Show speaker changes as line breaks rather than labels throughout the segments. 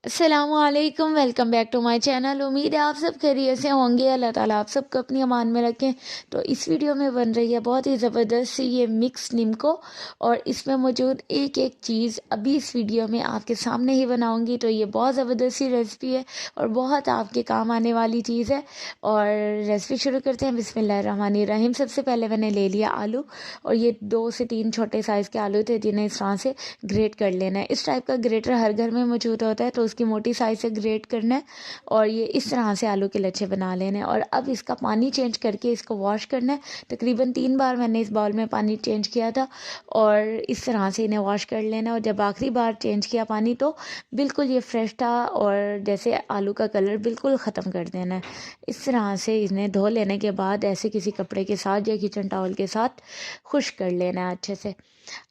अस्सलामुअलैकुम, welcome back to my channel. उम्मीद है आप सब खैरियत से होंगे। अल्लाह ताला आप सबको अपनी अमान में रखें। तो इस वीडियो में बन रही है बहुत ही ज़बरदस्त सी ये मिक्स निम्को, और इसमें मौजूद एक एक चीज़ अभी इस वीडियो में आपके सामने ही बनाऊंगी। तो ये बहुत ज़बरदस्त सी रेसिपी है और बहुत आपके काम आने वाली चीज़ है। और रेसिपी शुरू करते हैं। बिस्मिल्लाहिर्रहमानिर्रहीम। सबसे पहले मैंने ले लिया आलू, और ये 2 से 3 छोटे साइज़ के आलू थे जिन्हें इस तरह से ग्रेट कर लेना है। इस टाइप का ग्रेटर हर घर में मौजूद होता है, तो उसकी मोटी साइज से ग्रेट करना है और ये इस तरह से आलू के लच्छे बना लेने हैं। और अब इसका पानी चेंज करके इसको वॉश करना है। तकरीबन 3 बार मैंने इस बाउल में पानी चेंज किया था, और इस तरह से इन्हें वॉश कर लेना है। और जब आखिरी बार चेंज किया पानी तो बिल्कुल ये फ्रेश था, और जैसे आलू का कलर बिल्कुल ख़त्म कर देना है। इस तरह से इन्हें धो लेने के बाद ऐसे किसी कपड़े के साथ या किचन टॉवल के साथ खुश्क कर लेना है अच्छे से।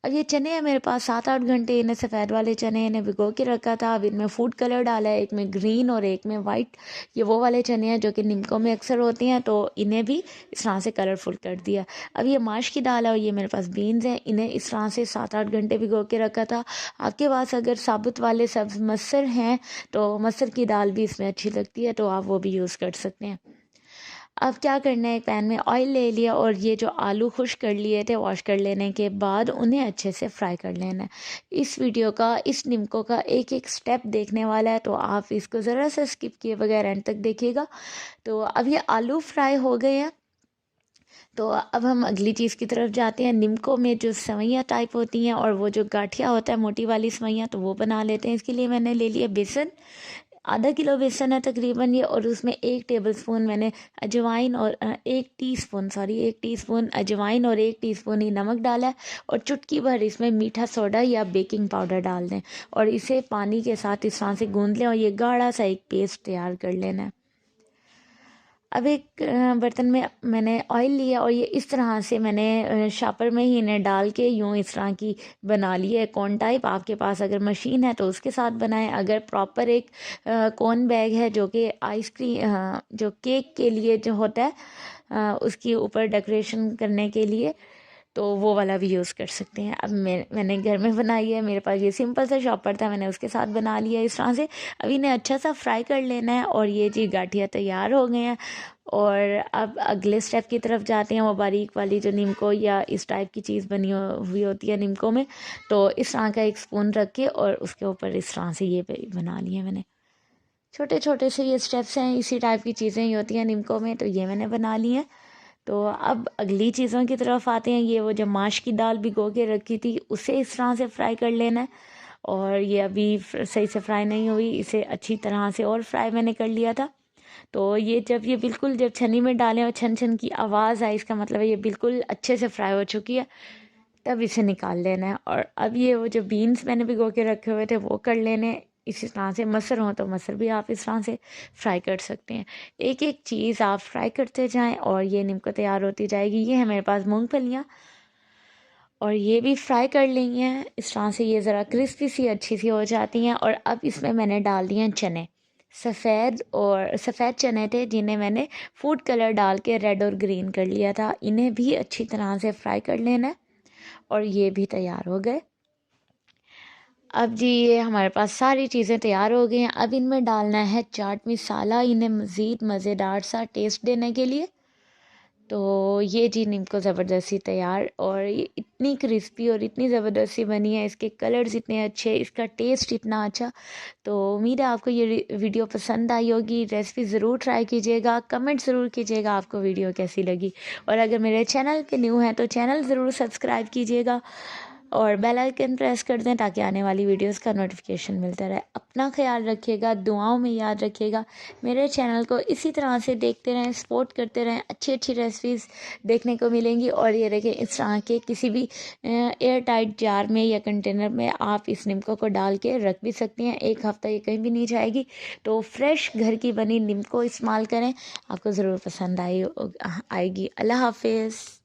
अब ये चने हैं मेरे पास 7-8 घंटे, इन्हें सफ़ेद वाले चने इन्हें भिगो के रखा था। अब इनमें फूड कलर डाला है, एक में ग्रीन और एक में वाइट। ये वो वाले चने हैं जो कि निम्को में अक्सर होती हैं, तो इन्हें भी इस तरह से कलरफुल कर दिया। अब ये माश की दाल है और ये मेरे पास बीन्स हैं, इन्हें इस तरह से 7-8 घंटे भिगो के रखा था। आपके पास अगर साबुत वाले सब्ज़ मसर हैं तो मसर की दाल भी इसमें अच्छी लगती है, तो आप वो भी यूज़ कर सकते हैं। अब क्या करना है, एक पैन में ऑयल ले लिया और ये जो आलू खुश कर लिए थे वॉश कर लेने के बाद उन्हें अच्छे से फ्राई कर लेना है। इस वीडियो का, इस निम्को का एक एक स्टेप देखने वाला है, तो आप इसको ज़रा सा स्किप किए बगैर एंड तक देखिएगा। तो अब ये आलू फ्राई हो गए हैं, तो अब हम अगली चीज़ की तरफ जाते हैं। निम्को में जो सेवइयाँ टाइप होती हैं और वो जो गाठिया होता है मोटी वाली सेवइयाँ, तो वो बना लेते हैं। इसके लिए मैंने ले लिया बेसन, आधा किलो बेसन है तकरीबन ये, और उसमें 1 टेबलस्पून मैंने अजवाइन और 1 टीस्पून अजवाइन और 1 टीस्पून ही नमक डाला है। और चुटकी भर इसमें मीठा सोडा या बेकिंग पाउडर डाल दें, और इसे पानी के साथ इस तरह से गूंद लें और ये गाढ़ा सा एक पेस्ट तैयार कर लेना है। अब एक बर्तन में मैंने ऑयल लिया और ये इस तरह से मैंने शापर में ही इन्हें डाल के यूँ इस तरह की बना ली है कोन टाइप। आपके पास अगर मशीन है तो उसके साथ बनाएं। अगर प्रॉपर एक कोन बैग है जो कि आइसक्रीम जो केक के लिए जो होता है उसके ऊपर डेकोरेशन करने के लिए, तो वो वाला भी यूज़ कर सकते हैं। अब मैंने घर में बनाई है, मेरे पास ये सिंपल सा शॉपर था, मैंने उसके साथ बना लिया इस तरह से। अब इन्हें अच्छा सा फ्राई कर लेना है और ये जी गाठिया तैयार हो गए हैं। और अब अगले स्टेप की तरफ जाते हैं। वो बारीक वाली जो निम्को या इस टाइप की चीज़ बनी हुई होती है निम्को में, तो इस तरह का एक स्पून रख के और उसके ऊपर इस तरह से ये बना लिए मैंने। छोटे छोटे से ये स्टेप्स हैं, इसी टाइप की चीज़ें ही होती हैं निम्को में, तो ये मैंने बना ली हैं। तो अब अगली चीज़ों की तरफ आते हैं। ये वो जो माश की दाल भिगो के रखी थी उसे इस तरह से फ्राई कर लेना है, और ये अभी सही से फ्राई नहीं हुई, इसे अच्छी तरह से और फ्राई मैंने कर लिया था। तो ये बिल्कुल जब छन्नी में डालें और छन छन की आवाज़ आए, इसका मतलब है ये बिल्कुल अच्छे से फ्राई हो चुकी है। तब इसे निकाल लेना है। और अब ये वो जो बीन्स मैंने भिगो के रखे हुए थे वो कर लेने। इसी तरह से मसर हो तो मसर भी आप इस तरह से फ्राई कर सकते हैं। एक एक चीज़ आप फ्राई करते जाएं और ये निम्को तैयार होती जाएगी। ये है मेरे पास मूंगफलियाँ, और ये भी फ्राई कर ली हैं इस तरह से, ये ज़रा क्रिस्पी सी अच्छी सी हो जाती हैं। और अब इसमें मैंने डाल दिए हैं चने, सफ़ेद चने थे जिन्हें मैंने फूड कलर डाल के रेड और ग्रीन कर लिया था। इन्हें भी अच्छी तरह से फ्राई कर लेना है, और ये भी तैयार हो गए। अब जी ये हमारे पास सारी चीज़ें तैयार हो गई हैं। अब इनमें डालना है चाट मसाला, इन्हें मज़ीद मज़ेदार सा टेस्ट देने के लिए। तो ये जी निम्को ज़बरदस्ती तैयार, और ये इतनी क्रिस्पी और इतनी ज़बरदस्ती बनी है, इसके कलर्स इतने अच्छे, इसका टेस्ट इतना अच्छा। तो उम्मीद है आपको ये वीडियो पसंद आई होगी। रेसिपी ज़रूर ट्राई कीजिएगा, कमेंट ज़रूर कीजिएगा आपको वीडियो कैसी लगी। और अगर मेरे चैनल पे न्यू हैं तो चैनल ज़रूर सब्सक्राइब कीजिएगा और बेल आइकन प्रेस कर दें ताकि आने वाली वीडियोस का नोटिफिकेशन मिलता रहे। अपना ख्याल रखिएगा, दुआओं में याद रखिएगा। मेरे चैनल को इसी तरह से देखते रहें, सपोर्ट करते रहें, अच्छी अच्छी रेसिपीज़ देखने को मिलेंगी। और ये देखें, इस तरह के किसी भी एयर टाइट जार में या कंटेनर में आप इस निम्को को डाल के रख भी सकती हैं। 1 हफ़्ता ये कहीं भी नहीं जाएगी। तो फ्रेश घर की बनी निम्को इस्तेमाल करें, आपको ज़रूर पसंद आएगी। अल्लाह हाफिज़।